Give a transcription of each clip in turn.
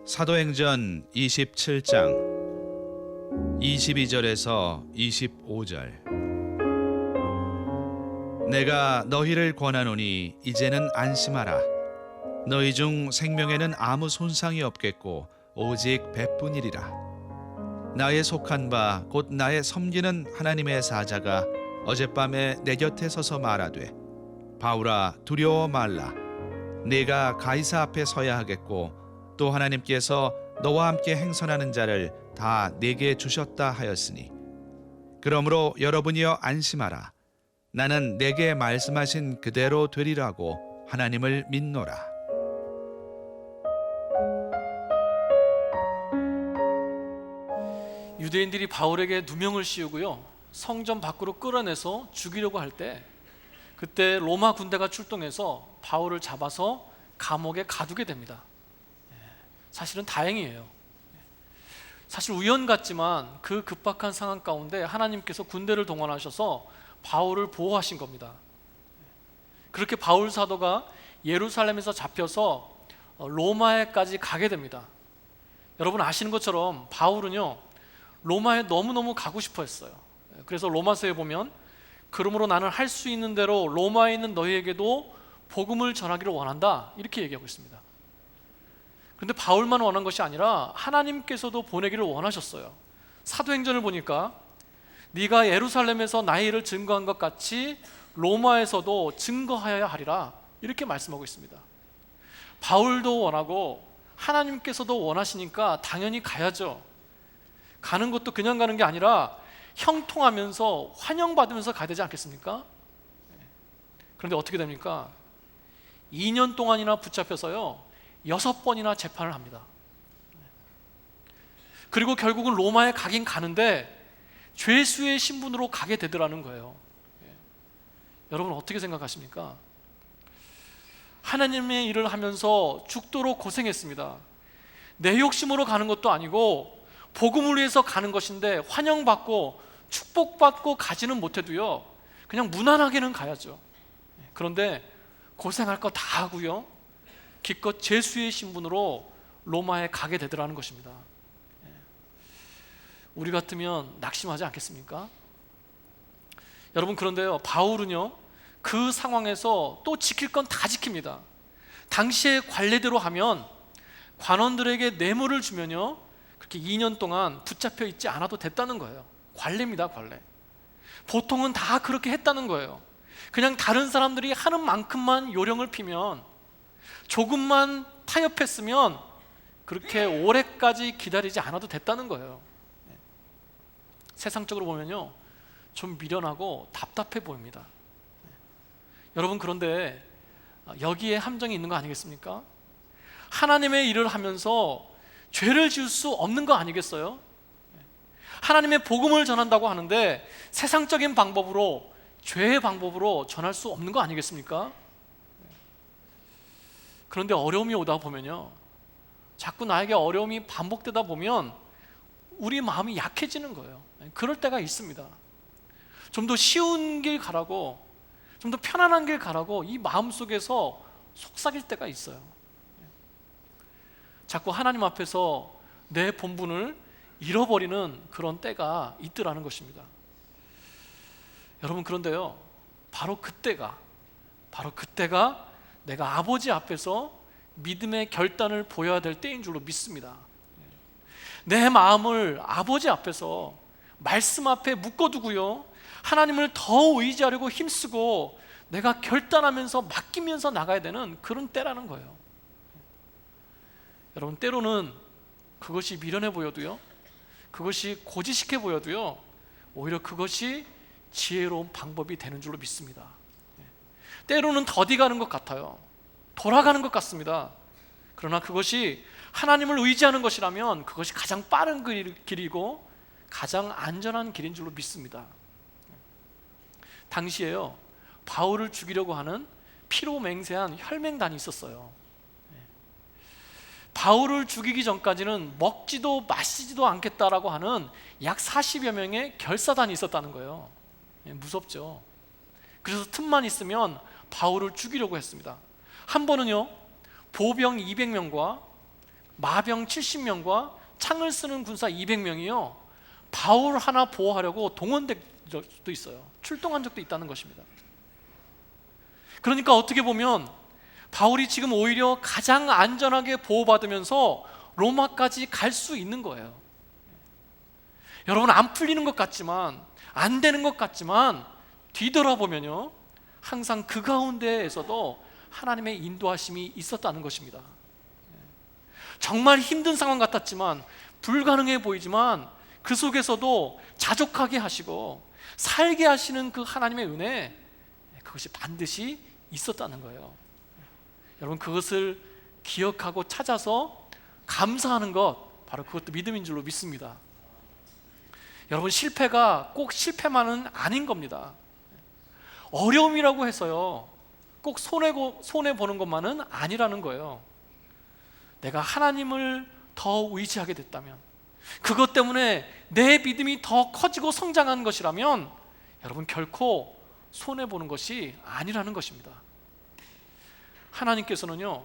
사도행전 27장 22절에서 25절. 내가 너희를 권하노니 이제는 안심하라. 너희 중 생명에는 아무 손상이 없겠고 오직 배뿐이리라. 나의 속한 바 곧 나의 섬기는 하나님의 사자가 어젯밤에 내 곁에 서서 말하되, 바울아 두려워 말라. 네가 가이사 앞에 서야 하겠고 또 하나님께서 너와 함께 행선하는 자를 다 네게 주셨다 하였으니, 그러므로 여러분이여 안심하라. 나는 내게 말씀하신 그대로 되리라고 하나님을 믿노라. 유대인들이 바울에게 누명을 씌우고요, 성전 밖으로 끌어내서 죽이려고 할 때, 그때 로마 군대가 출동해서 바울을 잡아서 감옥에 가두게 됩니다. 사실은 다행이에요. 사실 우연 같지만 그 급박한 상황 가운데 하나님께서 군대를 동원하셔서 바울을 보호하신 겁니다. 그렇게 바울 사도가 예루살렘에서 잡혀서 로마에까지 가게 됩니다. 여러분 아시는 것처럼 바울은요, 로마에 너무너무 가고 싶어 했어요. 그래서 로마서에 보면, 그러므로 나는 할 수 있는 대로 로마에 있는 너희에게도 복음을 전하기를 원한다, 이렇게 얘기하고 있습니다. 그런데 바울만 원한 것이 아니라 하나님께서도 보내기를 원하셨어요. 사도행전을 보니까 네가 예루살렘에서 나의 일을 증거한 것 같이 로마에서도 증거하여야 하리라, 이렇게 말씀하고 있습니다. 바울도 원하고 하나님께서도 원하시니까 당연히 가야죠. 가는 것도 그냥 가는 게 아니라 형통하면서 환영받으면서 가야 되지 않겠습니까? 그런데 어떻게 됩니까? 2년 동안이나 붙잡혀서요 6번이나 재판을 합니다. 그리고 결국은 로마에 가긴 가는데 죄수의 신분으로 가게 되더라는 거예요. 여러분 어떻게 생각하십니까? 하나님의 일을 하면서 죽도록 고생했습니다. 내 욕심으로 가는 것도 아니고 복음을 위해서 가는 것인데 환영받고 축복받고 가지는 못해도요 그냥 무난하게는 가야죠. 그런데 고생할 거 다 하고요 기껏 죄수의 신분으로 로마에 가게 되더라는 것입니다. 우리 같으면 낙심하지 않겠습니까? 여러분, 그런데요 바울은요 그 상황에서 또 지킬 건 다 지킵니다. 당시의 관례대로 하면 관원들에게 뇌물을 주면요 그렇게 2년 동안 붙잡혀 있지 않아도 됐다는 거예요. 관례입니다, 관례. 보통은 다 그렇게 했다는 거예요. 그냥 다른 사람들이 하는 만큼만 요령을 피면, 조금만 타협했으면 그렇게 오래까지 기다리지 않아도 됐다는 거예요. 세상적으로 보면요 좀 미련하고 답답해 보입니다. 여러분, 그런데 여기에 함정이 있는 거 아니겠습니까? 하나님의 일을 하면서 죄를 지을 수 없는 거 아니겠어요? 하나님의 복음을 전한다고 하는데 세상적인 방법으로, 죄의 방법으로 전할 수 없는 거 아니겠습니까? 그런데 어려움이 오다 보면요 자꾸 나에게 어려움이 반복되다 보면 우리 마음이 약해지는 거예요. 그럴 때가 있습니다. 좀 더 쉬운 길 가라고, 좀 더 편안한 길 가라고 이 마음속에서 속삭일 때가 있어요. 자꾸 하나님 앞에서 내 본분을 잃어버리는 그런 때가 있더라는 것입니다. 여러분, 그런데요 바로 그때가 내가 아버지 앞에서 믿음의 결단을 보여야 될 때인 줄로 믿습니다. 내 마음을 아버지 앞에서 말씀 앞에 묶어두고요 하나님을 더 의지하려고 힘쓰고 내가 결단하면서 맡기면서 나가야 되는 그런 때라는 거예요. 여러분, 때로는 그것이 미련해 보여도요, 그것이 고지식해 보여도요 오히려 그것이 지혜로운 방법이 되는 줄로 믿습니다. 때로는 더디 가는 것 같아요. 돌아가는 것 같습니다. 그러나 그것이 하나님을 의지하는 것이라면 그것이 가장 빠른 길이고 가장 안전한 길인 줄로 믿습니다. 당시에요 바울을 죽이려고 하는 피로 맹세한 혈맹단이 있었어요. 바울을 죽이기 전까지는 먹지도 마시지도 않겠다라고 하는 약 40여 명의 결사단이 있었다는 거예요. 무섭죠. 그래서 틈만 있으면 바울을 죽이려고 했습니다. 한 번은요 보병 200명과 마병 70명과 창을 쓰는 군사 200명이요 바울 하나 보호하려고 동원된 적도 있어요. 출동한 적도 있다는 것입니다. 그러니까 어떻게 보면 바울이 지금 오히려 가장 안전하게 보호받으면서 로마까지 갈 수 있는 거예요. 여러분, 안 풀리는 것 같지만, 안 되는 것 같지만 뒤돌아보면요 항상 그 가운데에서도 하나님의 인도하심이 있었다는 것입니다. 정말 힘든 상황 같았지만, 불가능해 보이지만 그 속에서도 자족하게 하시고 살게 하시는 그 하나님의 은혜, 그것이 반드시 있었다는 거예요. 여러분, 그것을 기억하고 찾아서 감사하는 것, 바로 그것도 믿음인 줄로 믿습니다. 여러분, 실패가 꼭 실패만은 아닌 겁니다. 어려움이라고 해서요 꼭 손해보는 것만은 아니라는 거예요. 내가 하나님을 더 의지하게 됐다면, 그것 때문에 내 믿음이 더 커지고 성장한 것이라면 여러분, 결코 손해보는 것이 아니라는 것입니다. 하나님께서는요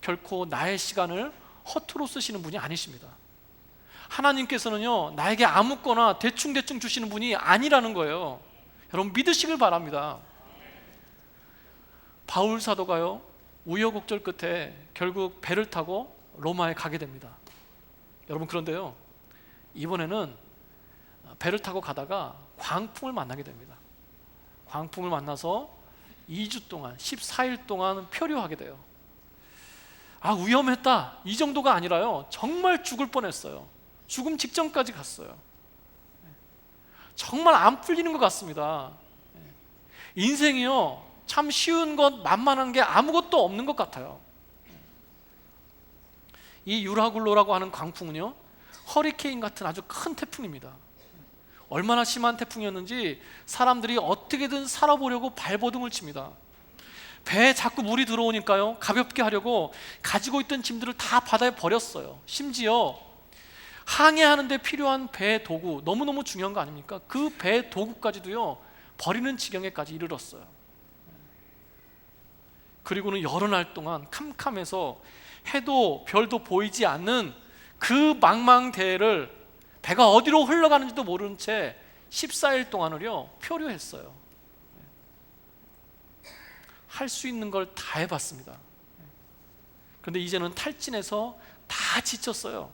결코 나의 시간을 허투루 쓰시는 분이 아니십니다. 하나님께서는요 나에게 아무거나 대충 주시는 분이 아니라는 거예요. 여러분, 믿으시길 바랍니다. 바울 사도가요 우여곡절 끝에 결국 배를 타고 로마에 가게 됩니다. 여러분, 그런데요 이번에는 배를 타고 가다가 광풍을 만나게 됩니다. 광풍을 만나서 2주 동안 14일 동안 표류하게 돼요. 위험했다, 이 정도가 아니라요 정말 죽을 뻔했어요. 죽음 직전까지 갔어요. 정말 안 풀리는 것 같습니다. 인생이요 참 쉬운 것, 만만한 게 아무것도 없는 것 같아요. 이 유라굴로라고 하는 광풍은요 허리케인 같은 아주 큰 태풍입니다. 얼마나 심한 태풍이었는지 사람들이 어떻게든 살아보려고 발버둥을 칩니다. 배에 자꾸 물이 들어오니까요 가볍게 하려고 가지고 있던 짐들을 다 바다에 버렸어요. 심지어 항해하는 데 필요한 배 도구, 너무너무 중요한 거 아닙니까? 그 배 도구까지도요 버리는 지경에까지 이르렀어요. 그리고는 여러 날 동안 캄캄해서 해도 별도 보이지 않는 그 망망대해를 배가 어디로 흘러가는지도 모르는 채 14일 동안을요 표류했어요. 할 수 있는 걸 다 해봤습니다. 그런데 이제는 탈진해서 다 지쳤어요.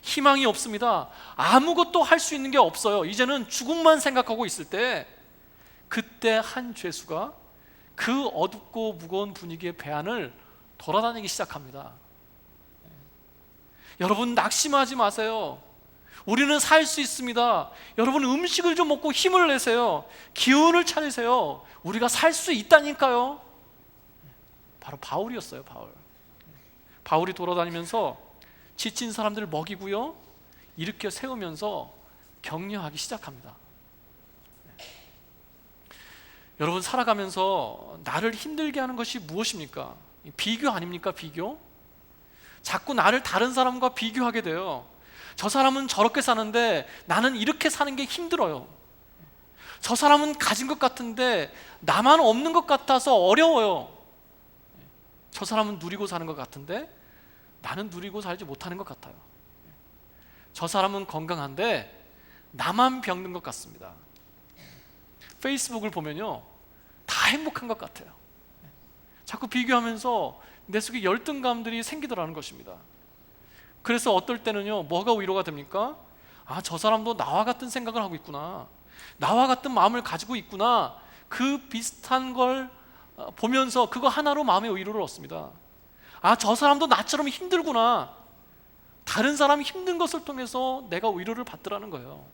희망이 없습니다. 아무것도 할 수 있는 게 없어요. 이제는 죽음만 생각하고 있을 때, 그때 한 죄수가 그 어둡고 무거운 분위기의 배 안을 돌아다니기 시작합니다. 여러분, 낙심하지 마세요. 우리는 살 수 있습니다. 여러분, 음식을 좀 먹고 힘을 내세요. 기운을 차리세요. 우리가 살 수 있다니까요. 바로 바울이었어요. 바울이 돌아다니면서 지친 사람들을 먹이고요 일으켜 세우면서 격려하기 시작합니다. 여러분, 살아가면서 나를 힘들게 하는 것이 무엇입니까? 비교 아닙니까? 비교? 자꾸 나를 다른 사람과 비교하게 돼요. 저 사람은 저렇게 사는데 나는 이렇게 사는 게 힘들어요. 저 사람은 가진 것 같은데 나만 없는 것 같아서 어려워요. 저 사람은 누리고 사는 것 같은데 나는 누리고 살지 못하는 것 같아요. 저 사람은 건강한데 나만 병든 것 같습니다. 페이스북을 보면요 다 행복한 것 같아요. 자꾸 비교하면서 내 속에 열등감들이 생기더라는 것입니다. 그래서 어떨 때는요 뭐가 위로가 됩니까? 저 사람도 나와 같은 생각을 하고 있구나, 나와 같은 마음을 가지고 있구나. 그 비슷한 걸 보면서 그거 하나로 마음의 위로를 얻습니다. 저 사람도 나처럼 힘들구나. 다른 사람이 힘든 것을 통해서 내가 위로를 받더라는 거예요.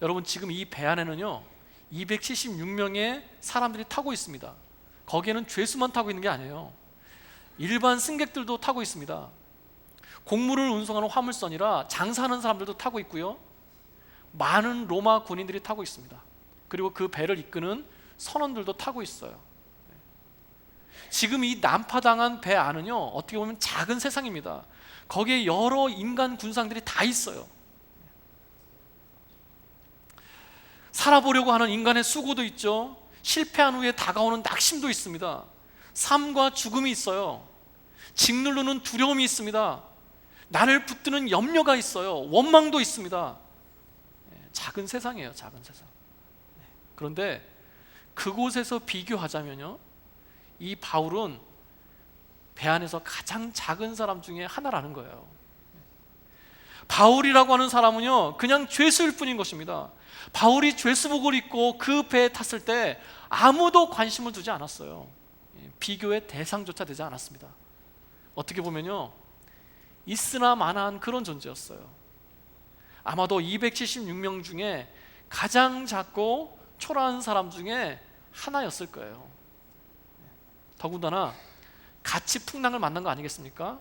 여러분, 지금 이 배 안에는요 276명의 사람들이 타고 있습니다. 거기에는 죄수만 타고 있는 게 아니에요. 일반 승객들도 타고 있습니다. 곡물을 운송하는 화물선이라 장사하는 사람들도 타고 있고요, 많은 로마 군인들이 타고 있습니다. 그리고 그 배를 이끄는 선원들도 타고 있어요. 지금 이 난파당한 배 안은요 어떻게 보면 작은 세상입니다. 거기에 여러 인간 군상들이 다 있어요. 살아보려고 하는 인간의 수고도 있죠. 실패한 후에 다가오는 낙심도 있습니다. 삶과 죽음이 있어요. 짓누르는 두려움이 있습니다. 나를 붙드는 염려가 있어요. 원망도 있습니다. 작은 세상이에요, 작은 세상. 그런데 그곳에서 비교하자면요, 이 바울은 배 안에서 가장 작은 사람 중에 하나라는 거예요. 바울이라고 하는 사람은요, 그냥 죄수일 뿐인 것입니다. 바울이 죄수복을 입고 그 배에 탔을 때 아무도 관심을 두지 않았어요. 비교의 대상조차 되지 않았습니다. 어떻게 보면요, 있으나 마나한 그런 존재였어요. 아마도 276명 중에 가장 작고 초라한 사람 중에 하나였을 거예요. 더군다나 같이 풍랑을 만난 거 아니겠습니까?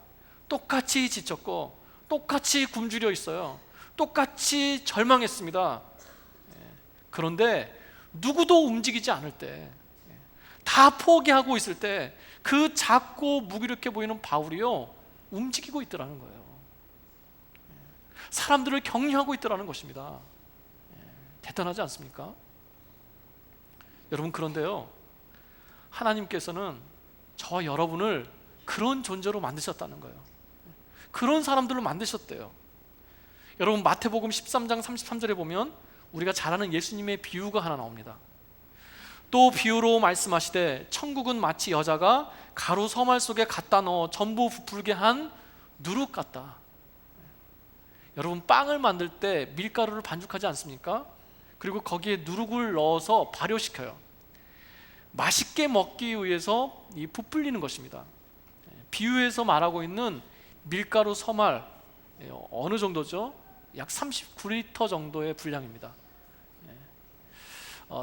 똑같이 지쳤고 똑같이 굶주려 있어요. 똑같이 절망했습니다. 그런데 누구도 움직이지 않을 때, 다 포기하고 있을 때 그 작고 무기력해 보이는 바울이요, 움직이고 있더라는 거예요. 사람들을 격려하고 있더라는 것입니다. 대단하지 않습니까? 여러분, 그런데요, 하나님께서는 저 여러분을 그런 존재로 만드셨다는 거예요. 그런 사람들로 만드셨대요. 여러분, 마태복음 13장 33절에 보면 우리가 잘 아는 예수님의 비유가 하나 나옵니다. 또 비유로 말씀하시되 천국은 마치 여자가 가루 서말 속에 갖다 넣어 전부 부풀게 한 누룩 같다. 여러분, 빵을 만들 때 밀가루를 반죽하지 않습니까? 그리고 거기에 누룩을 넣어서 발효시켜요. 맛있게 먹기 위해서 이 부풀리는 것입니다. 비유에서 말하고 있는 밀가루 서말, 어느 정도죠? 약 39리터 정도의 분량입니다.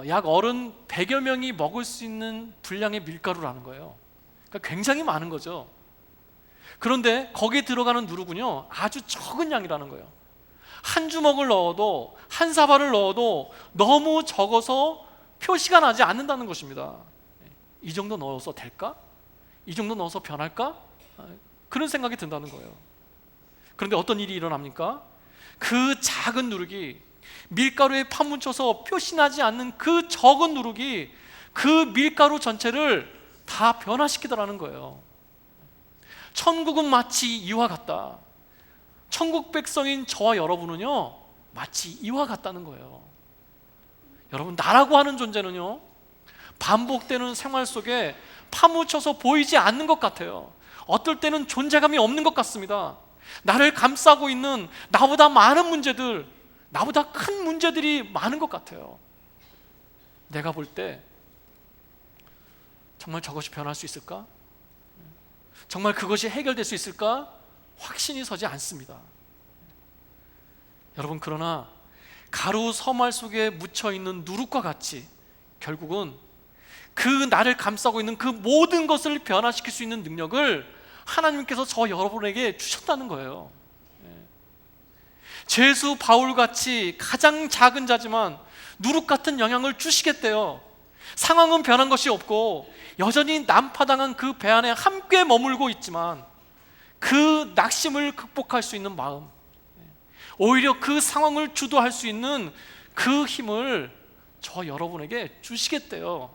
약 어른 100여 명이 먹을 수 있는 분량의 밀가루라는 거예요. 그러니까 굉장히 많은 거죠. 그런데 거기에 들어가는 누룩은요, 아주 적은 양이라는 거예요. 한 주먹을 넣어도, 한 사발을 넣어도 너무 적어서 표시가 나지 않는다는 것입니다. 이 정도 넣어서 될까? 이 정도 넣어서 변할까? 그런 생각이 든다는 거예요. 그런데 어떤 일이 일어납니까? 그 작은 누룩이 밀가루에 파묻혀서 표시나지 않는 그 적은 누룩이 그 밀가루 전체를 다 변화시키더라는 거예요. 천국은 마치 이와 같다. 천국 백성인 저와 여러분은요, 마치 이와 같다는 거예요. 여러분, 나라고 하는 존재는요, 반복되는 생활 속에 파묻혀서 보이지 않는 것 같아요. 어떨 때는 존재감이 없는 것 같습니다. 나를 감싸고 있는 나보다 많은 문제들, 나보다 큰 문제들이 많은 것 같아요. 내가 볼 때 정말 저것이 변할 수 있을까? 정말 그것이 해결될 수 있을까? 확신이 서지 않습니다. 여러분, 그러나 가루 서말 속에 묻혀있는 누룩과 같이 결국은 그 나를 감싸고 있는 그 모든 것을 변화시킬 수 있는 능력을 하나님께서 저 여러분에게 주셨다는 거예요. 죄수 바울같이 가장 작은 자지만 누룩 같은 영향을 주시겠대요. 상황은 변한 것이 없고 여전히 난파당한 그 배 안에 함께 머물고 있지만 그 낙심을 극복할 수 있는 마음, 오히려 그 상황을 주도할 수 있는 그 힘을 저 여러분에게 주시겠대요.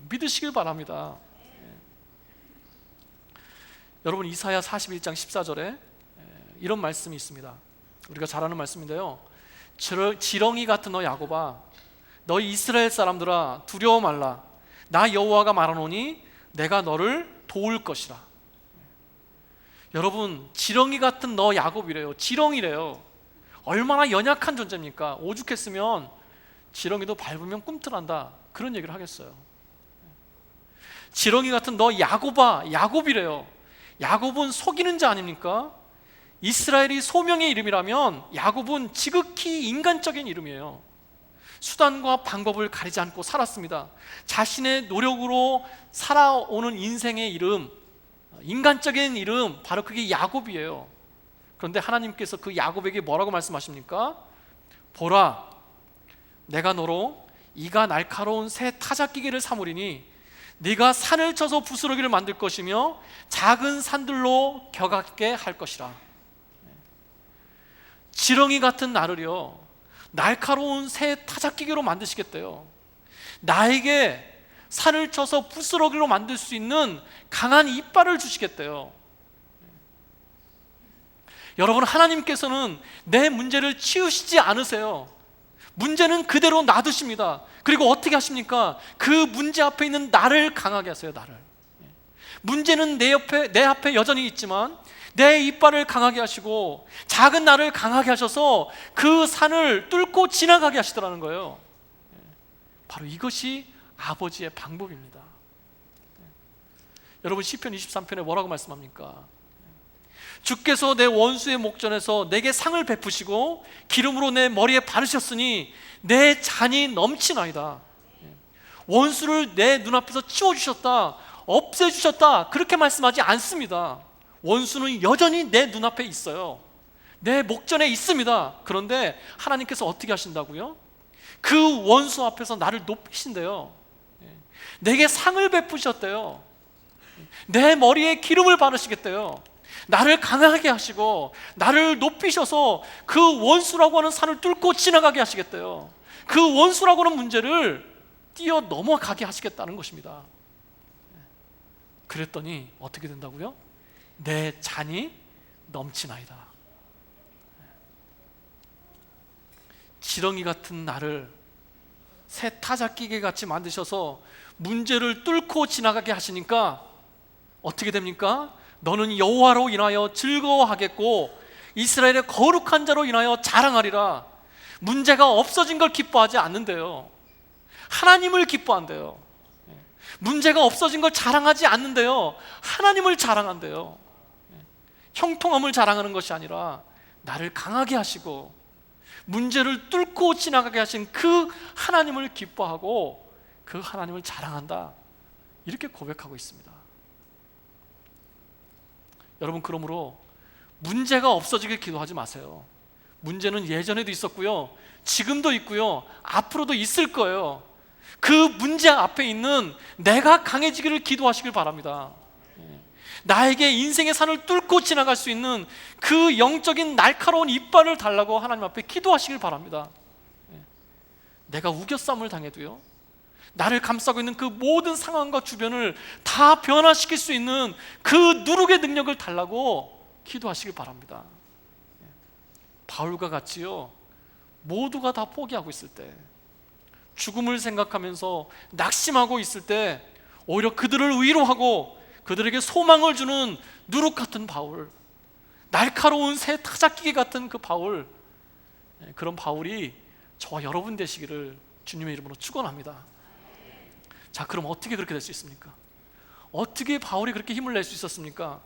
믿으시길 바랍니다. 여러분, 이사야 41장 14절에 이런 말씀이 있습니다. 우리가 잘 아는 말씀인데요, 지렁이 같은 너 야곱아, 너희 이스라엘 사람들아 두려워 말라. 나 여호와가 말하노니 내가 너를 도울 것이라. 여러분, 지렁이 같은 너 야곱이래요. 지렁이래요. 얼마나 연약한 존재입니까? 오죽했으면 지렁이도 밟으면 꿈틀한다, 그런 얘기를 하겠어요. 지렁이 같은 너 야곱아, 야곱이래요. 야곱은 속이는 자 아닙니까? 이스라엘이 소명의 이름이라면 야곱은 지극히 인간적인 이름이에요. 수단과 방법을 가리지 않고 살았습니다. 자신의 노력으로 살아오는 인생의 이름, 인간적인 이름, 바로 그게 야곱이에요. 그런데 하나님께서 그 야곱에게 뭐라고 말씀하십니까? 보라, 내가 너로 이가 날카로운 새 타작기계를 삼으리니 네가 산을 쳐서 부스러기를 만들 것이며 작은 산들로 격하게 할 것이라. 지렁이 같은 나를요, 날카로운 새 타작기계로 만드시겠대요. 나에게 산을 쳐서 부스러기로 만들 수 있는 강한 이빨을 주시겠대요. 여러분, 하나님께서는 내 문제를 치우시지 않으세요. 문제는 그대로 놔두십니다. 그리고 어떻게 하십니까? 그 문제 앞에 있는 나를 강하게 하세요. 나를. 문제는 내 앞에 여전히 있지만 내 이빨을 강하게 하시고 작은 나를 강하게 하셔서 그 산을 뚫고 지나가게 하시더라는 거예요. 바로 이것이 아버지의 방법입니다. 여러분, 시편 23편에 뭐라고 말씀합니까? 주께서 내 원수의 목전에서 내게 상을 베푸시고 기름으로 내 머리에 바르셨으니 내 잔이 넘치나이다. 원수를 내 눈앞에서 치워주셨다, 없애주셨다, 그렇게 말씀하지 않습니다. 원수는 여전히 내 눈앞에 있어요. 내 목전에 있습니다. 그런데 하나님께서 어떻게 하신다고요? 그 원수 앞에서 나를 높이신대요. 내게 상을 베푸셨대요. 내 머리에 기름을 바르시겠대요. 나를 강하게 하시고 나를 높이셔서 그 원수라고 하는 산을 뚫고 지나가게 하시겠대요. 그 원수라고 하는 문제를 뛰어 넘어가게 하시겠다는 것입니다. 그랬더니 어떻게 된다고요? 내 잔이 넘치나이다. 지렁이 같은 나를 새 타작기계 같이 만드셔서 문제를 뚫고 지나가게 하시니까 어떻게 됩니까? 너는 여호와로 인하여 즐거워하겠고 이스라엘의 거룩한 자로 인하여 자랑하리라. 문제가 없어진 걸 기뻐하지 않는데요, 하나님을 기뻐한대요. 문제가 없어진 걸 자랑하지 않는데요, 하나님을 자랑한대요. 형통함을 자랑하는 것이 아니라 나를 강하게 하시고 문제를 뚫고 지나가게 하신 그 하나님을 기뻐하고 그 하나님을 자랑한다, 이렇게 고백하고 있습니다. 여러분, 그러므로 문제가 없어지길 기도하지 마세요. 문제는 예전에도 있었고요, 지금도 있고요, 앞으로도 있을 거예요. 그 문제 앞에 있는 내가 강해지기를 기도하시길 바랍니다. 나에게 인생의 산을 뚫고 지나갈 수 있는 그 영적인 날카로운 이빨을 달라고 하나님 앞에 기도하시길 바랍니다. 내가 우겨쌈을 당해도요, 나를 감싸고 있는 그 모든 상황과 주변을 다 변화시킬 수 있는 그 누룩의 능력을 달라고 기도하시길 바랍니다. 바울과 같이요, 모두가 다 포기하고 있을 때, 죽음을 생각하면서 낙심하고 있을 때 오히려 그들을 위로하고 그들에게 소망을 주는 누룩 같은 바울, 날카로운 새 타작기계 같은 그 바울, 그런 바울이 저와 여러분 되시기를 주님의 이름으로 축원합니다. 자, 그럼 어떻게 그렇게 될 수 있습니까? 어떻게 바울이 그렇게 힘을 낼 수 있었습니까?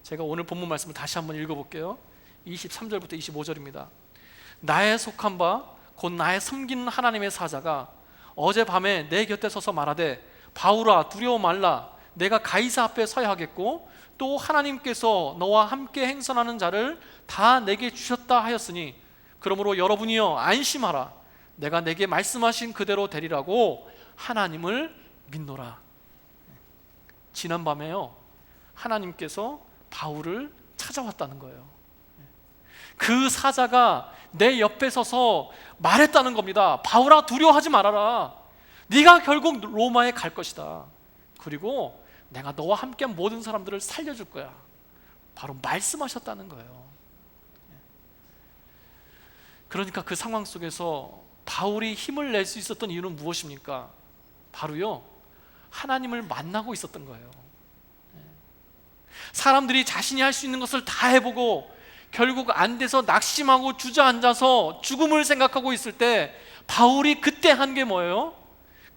제가 오늘 본문 말씀을 다시 한번 읽어볼게요. 23절부터 25절입니다. 나의 속한 바 곧 나의 섬기는 하나님의 사자가 어젯밤에 내 곁에 서서 말하되 바울아 두려워 말라, 내가 가이사 앞에 서야 하겠고 또 하나님께서 너와 함께 행선하는 자를 다 내게 주셨다 하였으니 그러므로 여러분이여 안심하라, 내가 내게 말씀하신 그대로 되리라고 하나님을 믿노라. 지난밤에요, 하나님께서 바울을 찾아왔다는 거예요. 그 사자가 내 옆에 서서 말했다는 겁니다. 바울아 두려워하지 말아라, 네가 결국 로마에 갈 것이다. 그리고 내가 너와 함께한 모든 사람들을 살려줄 거야. 바로 말씀하셨다는 거예요. 그러니까 그 상황 속에서 바울이 힘을 낼 수 있었던 이유는 무엇입니까? 바로요, 하나님을 만나고 있었던 거예요. 사람들이 자신이 할 수 있는 것을 다 해보고 결국 안 돼서 낙심하고 주저앉아서 죽음을 생각하고 있을 때 바울이 그때 한 게 뭐예요?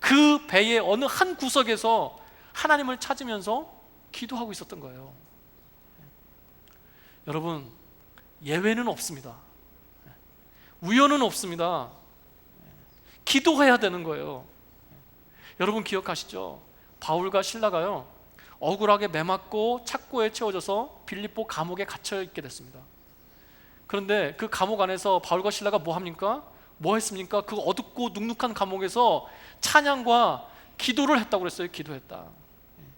그 배의 어느 한 구석에서 하나님을 찾으면서 기도하고 있었던 거예요. 여러분, 예외는 없습니다. 우연은 없습니다. 기도해야 되는 거예요. 여러분 기억하시죠? 바울과 실라가요, 억울하게 매맞고 착고에 채워져서 빌립보 감옥에 갇혀 있게 됐습니다. 그런데 그 감옥 안에서 바울과 실라가 뭐 합니까? 뭐 했습니까? 그 어둡고 눅눅한 감옥에서 찬양과 기도를 했다고 그랬어요. 기도했다.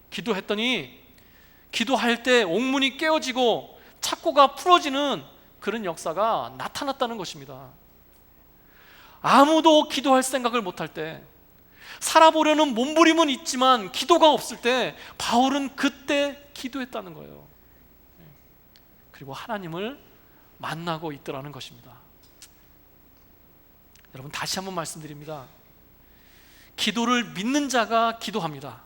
기도했더니 기도할 때 옥문이 깨어지고 착고가 풀어지는 그런 역사가 나타났다는 것입니다. 아무도 기도할 생각을 못할 때, 살아보려는 몸부림은 있지만 기도가 없을 때 바울은 그때 기도했다는 거예요. 그리고 하나님을 만나고 있더라는 것입니다. 여러분, 다시 한번 말씀드립니다. 기도를 믿는 자가 기도합니다.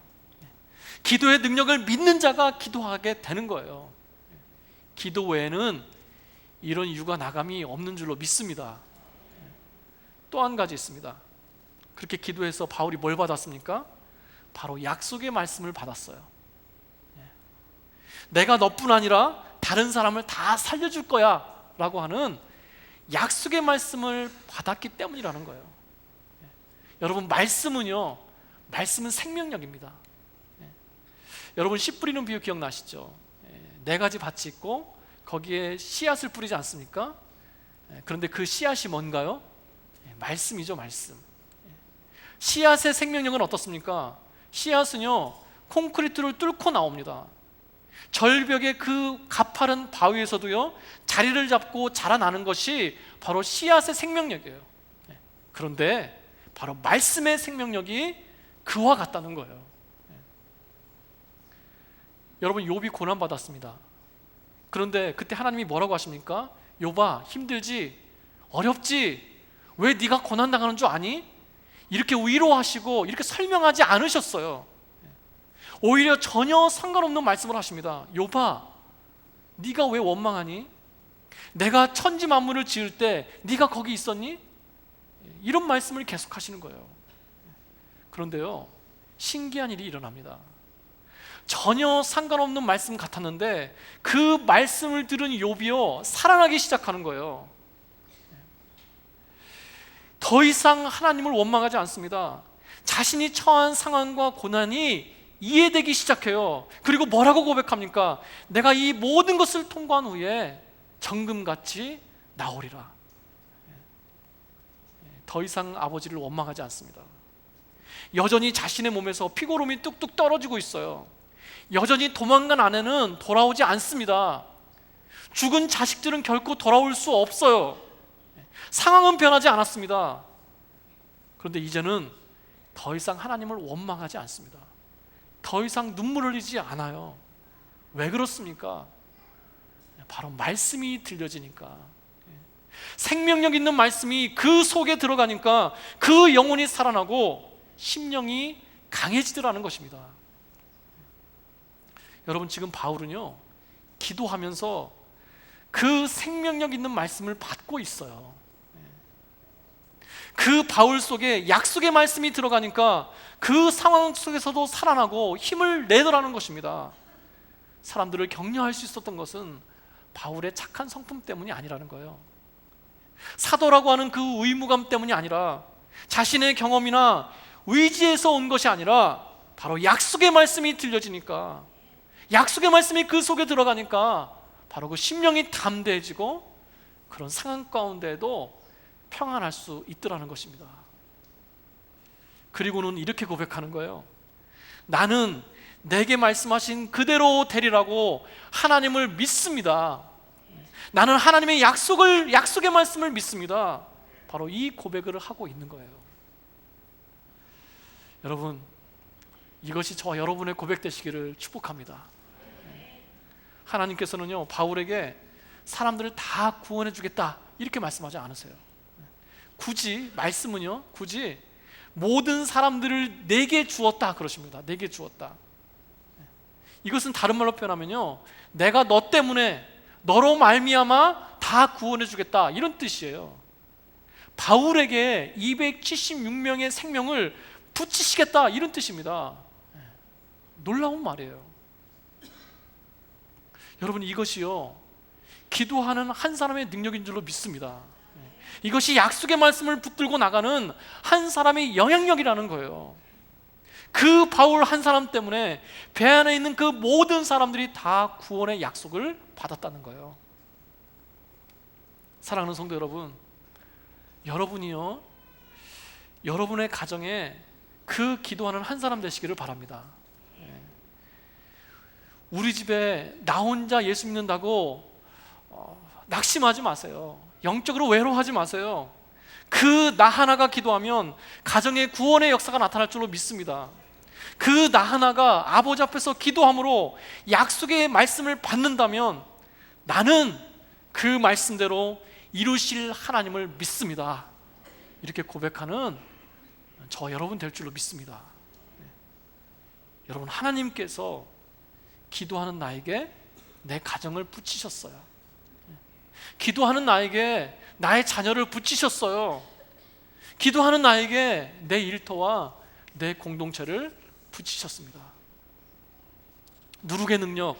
기도의 능력을 믿는 자가 기도하게 되는 거예요. 기도 외에는 이런 이유가 나감이 없는 줄로 믿습니다. 또 한 가지 있습니다. 그렇게 기도해서 바울이 뭘 받았습니까? 바로 약속의 말씀을 받았어요. 내가 너뿐 아니라 다른 사람을 다 살려줄 거야 라고 하는 약속의 말씀을 받았기 때문이라는 거예요. 여러분, 말씀은요, 말씀은 생명력입니다. 여러분, 씨 뿌리는 비유 기억나시죠? 네 가지 밭이 있고 거기에 씨앗을 뿌리지 않습니까? 그런데 그 씨앗이 뭔가요? 말씀이죠, 말씀. 씨앗의 생명력은 어떻습니까? 씨앗은요, 콘크리트를 뚫고 나옵니다. 절벽의 그 가파른 바위에서도요, 자리를 잡고 자라나는 것이 바로 씨앗의 생명력이에요. 그런데 바로 말씀의 생명력이 그와 같다는 거예요. 여러분, 욥이 고난 받았습니다. 그런데 그때 하나님이 뭐라고 하십니까? 욥아, 힘들지? 어렵지? 왜 네가 고난 당하는 줄 아니? 이렇게 위로하시고 이렇게 설명하지 않으셨어요. 오히려 전혀 상관없는 말씀을 하십니다. 욥아, 네가 왜 원망하니? 내가 천지 만물을 지을 때 네가 거기 있었니? 이런 말씀을 계속 하시는 거예요. 그런데요, 신기한 일이 일어납니다. 전혀 상관없는 말씀 같았는데 그 말씀을 들은 욥이요, 살아나기 시작하는 거예요. 더 이상 하나님을 원망하지 않습니다. 자신이 처한 상황과 고난이 이해되기 시작해요. 그리고 뭐라고 고백합니까? 내가 이 모든 것을 통과한 후에 정금같이 나오리라. 더 이상 아버지를 원망하지 않습니다. 여전히 자신의 몸에서 피고름이 뚝뚝 떨어지고 있어요. 여전히 도망간 아내는 돌아오지 않습니다. 죽은 자식들은 결코 돌아올 수 없어요. 상황은 변하지 않았습니다. 그런데 이제는 더 이상 하나님을 원망하지 않습니다. 더 이상 눈물 흘리지 않아요. 왜 그렇습니까? 바로 말씀이 들려지니까. 생명력 있는 말씀이 그 속에 들어가니까 그 영혼이 살아나고 심령이 강해지더라는 것입니다. 여러분, 지금 바울은요, 기도하면서 그 생명력 있는 말씀을 받고 있어요. 그 바울 속에 약속의 말씀이 들어가니까 그 상황 속에서도 살아나고 힘을 내더라는 것입니다. 사람들을 격려할 수 있었던 것은 바울의 착한 성품 때문이 아니라는 거예요. 사도라고 하는 그 의무감 때문이 아니라 자신의 경험이나 의지에서 온 것이 아니라 바로 약속의 말씀이 들려지니까, 약속의 말씀이 그 속에 들어가니까 바로 그 심령이 담대해지고 그런 상황 가운데에도 평안할 수 있더라는 것입니다. 그리고는 이렇게 고백하는 거예요. 나는 내게 말씀하신 그대로 되리라고 하나님을 믿습니다. 나는 하나님의 약속의 말씀을 믿습니다. 바로 이 고백을 하고 있는 거예요. 여러분, 이것이 저와 여러분의 고백 되시기를 축복합니다. 하나님께서는요, 바울에게 사람들을 다 구원해 주겠다 이렇게 말씀하지 않으세요. 말씀은요, 굳이 모든 사람들을 내게 주었다 그러십니다. 내게 주었다. 이것은 다른 말로 표현하면요, 내가 너 때문에, 너로 말미암아 다 구원해 주겠다 이런 뜻이에요. 바울에게 276명의 생명을 붙이시겠다 이런 뜻입니다. 놀라운 말이에요. 여러분, 이것이요, 기도하는 한 사람의 능력인 줄로 믿습니다. 이것이 약속의 말씀을 붙들고 나가는 한 사람의 영향력이라는 거예요. 그 바울 한 사람 때문에 배 안에 있는 그 모든 사람들이 다 구원의 약속을 받았다는 거예요. 사랑하는 성도 여러분, 여러분이요, 여러분의 가정에 그 기도하는 한 사람 되시기를 바랍니다. 우리 집에 나 혼자 예수 믿는다고 낙심하지 마세요. 영적으로 외로워하지 마세요. 그 나 하나가 기도하면 가정의 구원의 역사가 나타날 줄로 믿습니다. 그 나 하나가 아버지 앞에서 기도함으로 약속의 말씀을 받는다면 나는 그 말씀대로 이루실 하나님을 믿습니다. 이렇게 고백하는 저 여러분 될 줄로 믿습니다. 여러분, 하나님께서 기도하는 나에게 내 가정을 붙이셨어요. 기도하는 나에게 나의 자녀를 붙이셨어요. 기도하는 나에게 내 일터와 내 공동체를 붙이셨습니다. 누룩의 능력,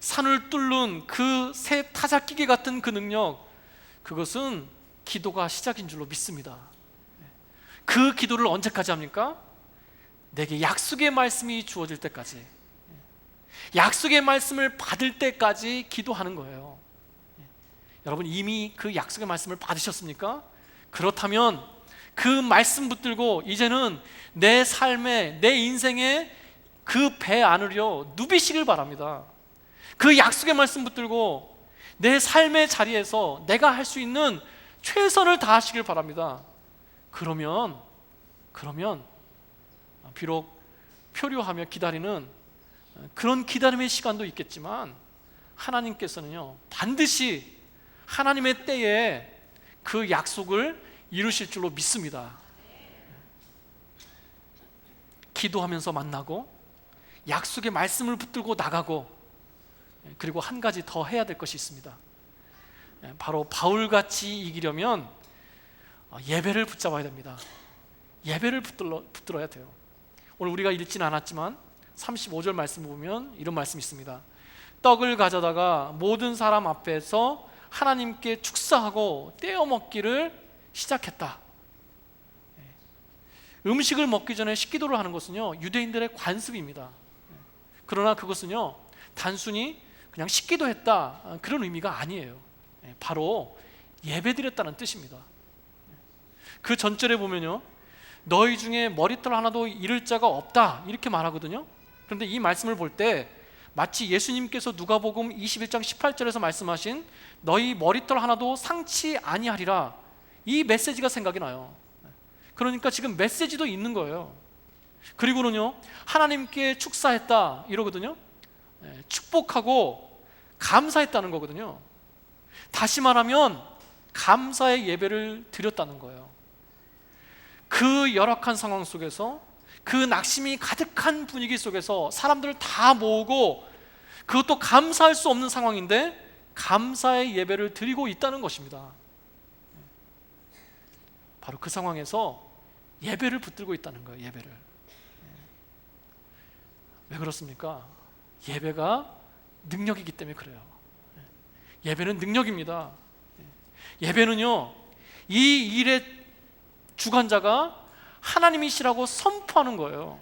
산을 뚫는 그 새 타작기계 같은 그 능력, 그것은 기도가 시작인 줄로 믿습니다. 그 기도를 언제까지 합니까? 내게 약속의 말씀이 주어질 때까지, 약속의 말씀을 받을 때까지 기도하는 거예요. 여러분, 이미 그 약속의 말씀을 받으셨습니까? 그렇다면 그 말씀 붙들고 이제는 내 삶에, 내 인생에 그 배 안으려 누비시길 바랍니다. 그 약속의 말씀 붙들고 내 삶의 자리에서 내가 할 수 있는 최선을 다하시길 바랍니다. 그러면 비록 표류하며 기다리는 그런 기다림의 시간도 있겠지만, 하나님께서는요, 반드시 하나님의 때에 그 약속을 이루실 줄로 믿습니다. 기도하면서 만나고 약속의 말씀을 붙들고 나가고, 그리고 한 가지 더 해야 될 것이 있습니다. 바로 바울같이 이기려면 예배를 붙잡아야 됩니다. 예배를 붙들어야 돼요. 오늘 우리가 읽지는 않았지만 35절 말씀 보면 이런 말씀이 있습니다. 떡을 가져다가 모든 사람 앞에서 하나님께 축사하고 떼어 먹기를 시작했다. 음식을 먹기 전에 식기도를 하는 것은요, 유대인들의 관습입니다. 그러나 그것은요, 단순히 그냥 식기도했다, 그런 의미가 아니에요. 바로 예배드렸다는 뜻입니다. 그 전절에 보면요, 너희 중에 머리털 하나도 잃을 자가 없다, 이렇게 말하거든요. 그런데 이 말씀을 볼 때 마치 예수님께서 누가복음 21장 18절에서 말씀하신 너희 머리털 하나도 상치 아니하리라, 이 메시지가 생각이 나요. 그러니까 지금 메시지도 있는 거예요. 그리고는요, 하나님께 축사했다 이러거든요. 축복하고 감사했다는 거거든요. 다시 말하면 감사의 예배를 드렸다는 거예요. 그 열악한 상황 속에서, 그 낙심이 가득한 분위기 속에서 사람들을 다 모으고, 그것도 감사할 수 없는 상황인데 감사의 예배를 드리고 있다는 것입니다. 바로 그 상황에서 예배를 붙들고 있다는 거예요. 예배를. 왜 그렇습니까? 예배가 능력이기 때문에 그래요. 예배는 능력입니다. 예배는요, 이 일의 주관자가 하나님이시라고 선포하는 거예요.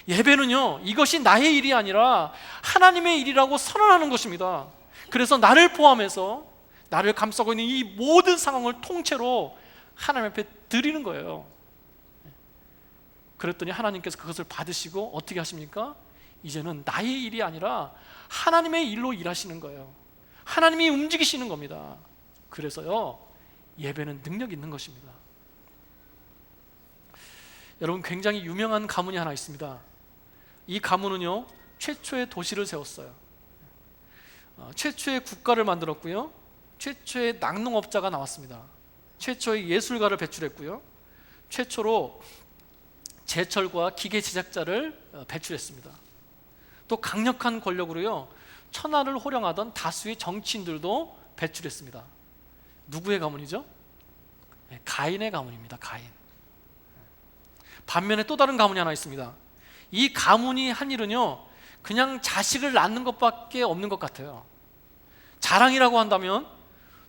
예배는요, 이것이 나의 일이 아니라 하나님의 일이라고 선언하는 것입니다. 그래서 나를 포함해서 나를 감싸고 있는 이 모든 상황을 통째로 하나님 앞에 드리는 거예요. 그랬더니 하나님께서 그것을 받으시고 어떻게 하십니까? 이제는 나의 일이 아니라 하나님의 일로 일하시는 거예요. 하나님이 움직이시는 겁니다. 그래서요, 예배는 능력이 있는 것입니다. 여러분, 굉장히 유명한 가문이 하나 있습니다. 이 가문은요, 최초의 도시를 세웠어요. 최초의 국가를 만들었고요, 최초의 낙농업자가 나왔습니다. 최초의 예술가를 배출했고요, 최초로 제철과 기계 제작자를 배출했습니다. 또 강력한 권력으로요, 천하를 호령하던 다수의 정치인들도 배출했습니다. 누구의 가문이죠? 가인의 가문입니다. 가인. 반면에 또 다른 가문이 하나 있습니다. 이 가문이 한 일은요, 그냥 자식을 낳는 것밖에 없는 것 같아요. 자랑이라고 한다면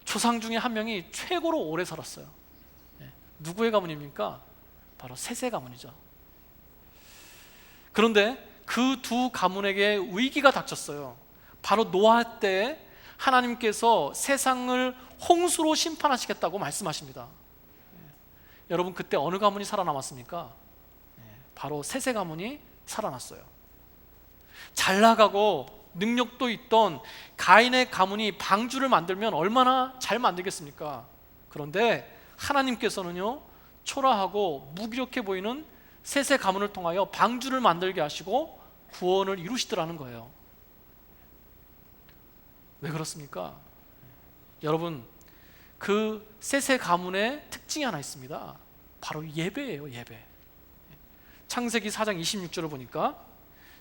조상 중에 한 명이 최고로 오래 살았어요. 누구의 가문입니까? 바로 셋의 가문이죠. 그런데 그 두 가문에게 위기가 닥쳤어요. 바로 노아 때 하나님께서 세상을 홍수로 심판하시겠다고 말씀하십니다. 여러분, 그때 어느 가문이 살아남았습니까? 바로 셋의 가문이 살아났어요. 잘 나가고 능력도 있던 가인의 가문이 방주를 만들면 얼마나 잘 만들겠습니까? 그런데 하나님께서는요, 초라하고 무기력해 보이는 셋의 가문을 통하여 방주를 만들게 하시고 구원을 이루시더라는 거예요. 왜 그렇습니까? 여러분, 그 셋의 가문의 특징이 하나 있습니다. 바로 예배예요. 예배. 창세기 4장 26절을 보니까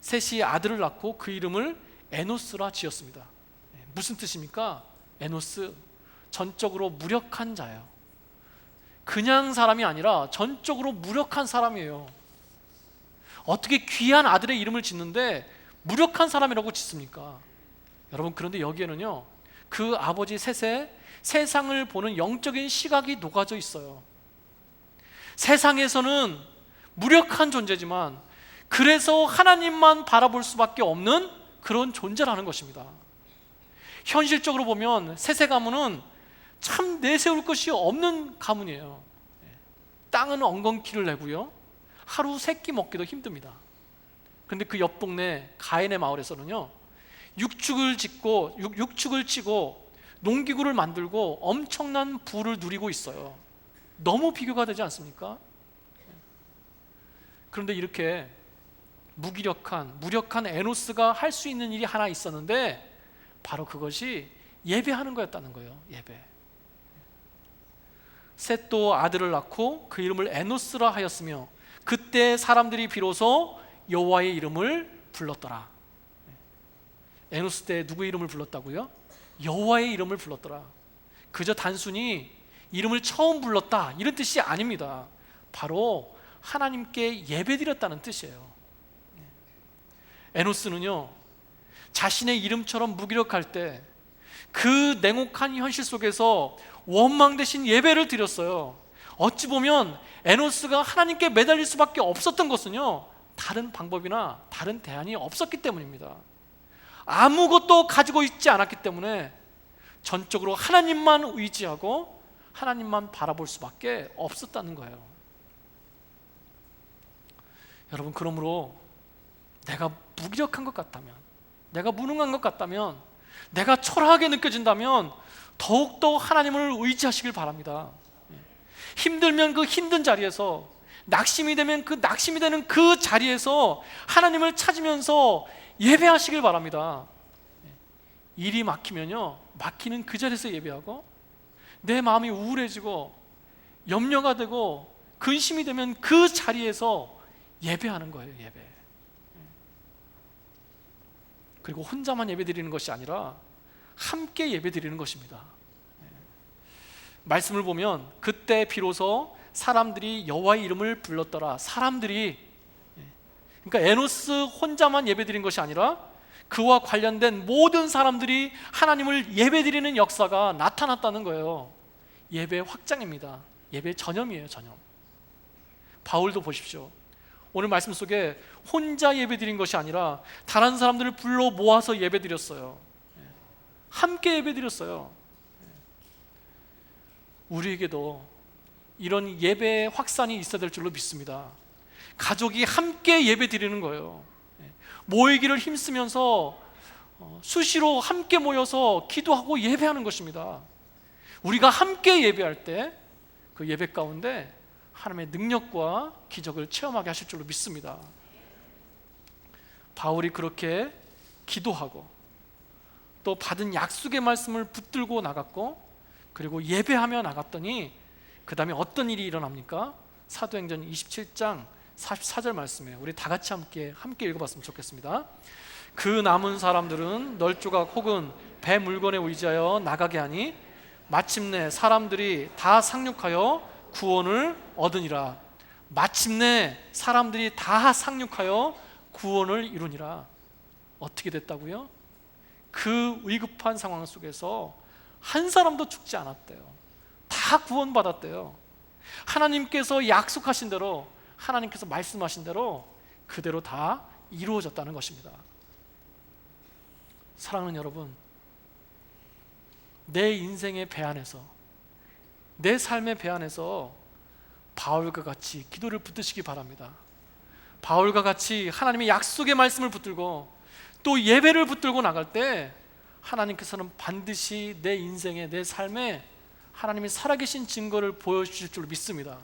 셋이 아들을 낳고 그 이름을 에노스라 지었습니다. 무슨 뜻입니까? 에노스, 전적으로 무력한 자예요. 그냥 사람이 아니라 전적으로 무력한 사람이에요. 어떻게 귀한 아들의 이름을 짓는데 무력한 사람이라고 짓습니까? 여러분, 그런데 여기에는요, 그 아버지 셋의 세상을 보는 영적인 시각이 녹아져 있어요. 세상에서는 무력한 존재지만 그래서 하나님만 바라볼 수밖에 없는 그런 존재라는 것입니다. 현실적으로 보면 셋의 가문은 참 내세울 것이 없는 가문이에요. 땅은 엉겅퀴를 내고요, 하루 세 끼 먹기도 힘듭니다. 그런데 그 옆 동네 가인의 마을에서는요, 육축을 치고 농기구를 만들고 엄청난 부를 누리고 있어요. 너무 비교가 되지 않습니까? 그런데 이렇게 무력한 에노스가 할 수 있는 일이 하나 있었는데 바로 그것이 예배하는 거였다는 거예요. 예배. 셋도 아들을 낳고 그 이름을 에노스라 하였으며 그때 사람들이 비로소 여호와의 이름을 불렀더라. 에노스 때 누구의 이름을 불렀다고요? 여호와의 이름을 불렀더라. 그저 단순히 이름을 처음 불렀다 이런 뜻이 아닙니다. 바로 하나님께 예배드렸다는 뜻이에요. 에노스는요, 자신의 이름처럼 무기력할 때 그 냉혹한 현실 속에서 원망 대신 예배를 드렸어요. 어찌 보면 에노스가 하나님께 매달릴 수밖에 없었던 것은요, 다른 방법이나 다른 대안이 없었기 때문입니다. 아무것도 가지고 있지 않았기 때문에 전적으로 하나님만 의지하고 하나님만 바라볼 수밖에 없었다는 거예요. 여러분, 그러므로 내가 무기력한 것 같다면, 내가 무능한 것 같다면, 내가 초라하게 느껴진다면 더욱더 하나님을 의지하시길 바랍니다. 힘들면 그 힘든 자리에서, 낙심이 되면 그 낙심이 되는 그 자리에서 하나님을 찾으면서 예배하시길 바랍니다. 일이 막히면요, 막히는 그 자리에서 예배하고, 내 마음이 우울해지고 염려가 되고 근심이 되면 그 자리에서 예배하는 거예요. 예배. 그리고 혼자만 예배드리는 것이 아니라 함께 예배드리는 것입니다. 말씀을 보면 그때 비로소 사람들이 여호와의 이름을 불렀더라. 사람들이, 그러니까 에노스 혼자만 예배드린 것이 아니라 그와 관련된 모든 사람들이 하나님을 예배드리는 역사가 나타났다는 거예요. 예배 확장입니다. 예배 전염이에요. 전염. 바울도 보십시오. 오늘 말씀 속에 혼자 예배드린 것이 아니라 다른 사람들을 불러 모아서 예배드렸어요. 함께 예배드렸어요. 우리에게도 이런 예배의 확산이 있어야 될 줄로 믿습니다. 가족이 함께 예배드리는 거예요. 모이기를 힘쓰면서 수시로 함께 모여서 기도하고 예배하는 것입니다. 우리가 함께 예배할 때 그 예배 가운데 하나님의 능력과 기적을 체험하게 하실 줄로 믿습니다. 바울이 그렇게 기도하고 또 받은 약속의 말씀을 붙들고 나갔고, 그리고 예배하며 나갔더니 그 다음에 어떤 일이 일어납니까? 사도행전 27장 44절 말씀에 우리 다 같이 함께 읽어봤으면 좋겠습니다. 그 남은 사람들은 널조각 혹은 배 물건에 의지하여 나가게 하니 마침내 사람들이 다 상륙하여 구원을 얻으니라. 마침내 사람들이 다 상륙하여 구원을 이루니라. 어떻게 됐다고요? 그 위급한 상황 속에서 한 사람도 죽지 않았대요. 다 구원받았대요. 하나님께서 약속하신 대로, 하나님께서 말씀하신 대로 그대로 다 이루어졌다는 것입니다. 사랑하는 여러분, 내 인생의 배 안에서, 내 삶의 배 안에서 바울과 같이 기도를 붙드시기 바랍니다. 바울과 같이 하나님의 약속의 말씀을 붙들고 또 예배를 붙들고 나갈 때 하나님께서는 반드시 내 인생에, 내 삶에 하나님이 살아계신 증거를 보여주실 줄로 믿습니다.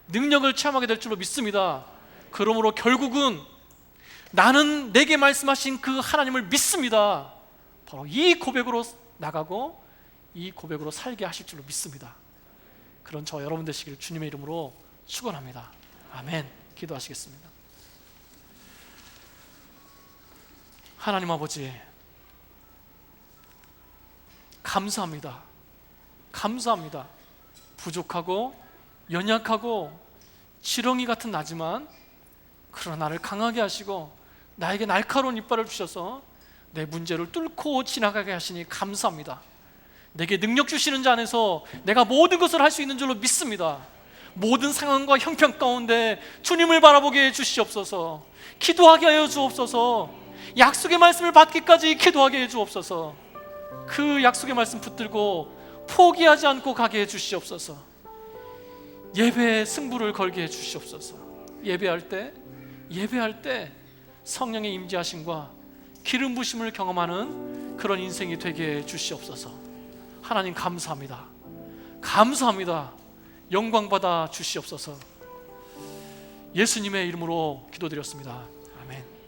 능력을 체험하게 될 줄로 믿습니다. 그러므로 결국은 나는 내게 말씀하신 그 하나님을 믿습니다. 바로 이 고백으로 나가고 이 고백으로 살게 하실 줄로 믿습니다. 그런 저 여러분 되시길 주님의 이름으로 축원합니다. 아멘. 기도하시겠습니다. 하나님 아버지, 감사합니다. 감사합니다. 부족하고 연약하고 지렁이 같은 나지만 그러나 나를 강하게 하시고 나에게 날카로운 이빨을 주셔서 내 문제를 뚫고 지나가게 하시니 감사합니다. 내게 능력 주시는 자 안에서 내가 모든 것을 할 수 있는 줄로 믿습니다. 모든 상황과 형편 가운데 주님을 바라보게 해 주시옵소서. 기도하게 하여 주옵소서. 약속의 말씀을 받기까지 기도하게 해 주옵소서. 그 약속의 말씀 붙들고 포기하지 않고 가게 해 주시옵소서. 예배의 승부를 걸게 해 주시옵소서. 예배할 때 성령의 임재하심과 기름 부심을 경험하는 그런 인생이 되게 해 주시옵소서. 하나님 감사합니다. 감사합니다. 영광 받아 주시옵소서. 예수님의 이름으로 기도드렸습니다. 아멘.